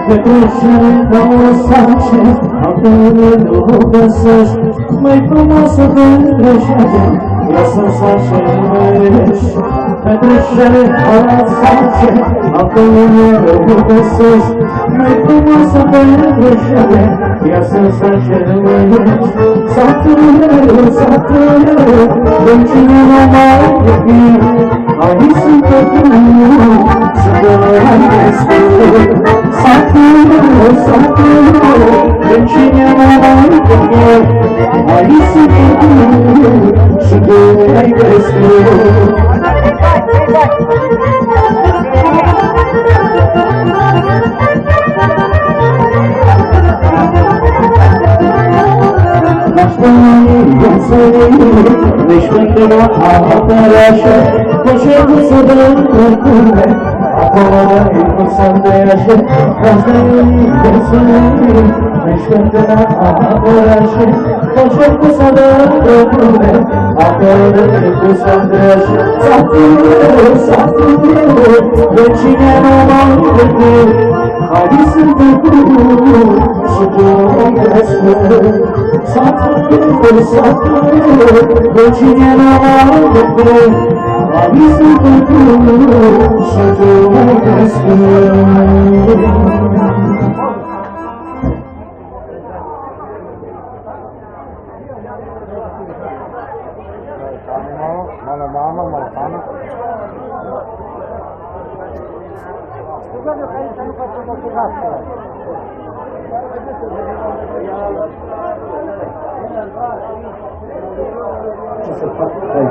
Petrecere ca o sace, acolo nu găsești, mai frumoasă petrecere, ea să-mi sace iubești. Petrecere ca o sace, acolo nu găsești, mai frumoasă petrecere, ea să-mi sace iubești. Satele, satele, în cine nu mai iubi, aici sunt pe tine, să te răiesc. Satele, satele, în cine nu mai iubi, aici sunt pe tine, să te răiesc. Nici pentru apărașă, poșetul să dă în curme, acolo nu s-ar deașă, asta e viața. Nici pentru apărașă, poșetul să dă în curme, acolo nu s-ar deașă. Satele, satele, de cine nu m-am gândit, hai sunt pe tine, și tu ai crescut. Satele, satele, de cine nu m-am gândit, hai sunt pe tine, și tu ai crescut. Ce să fac? Hai,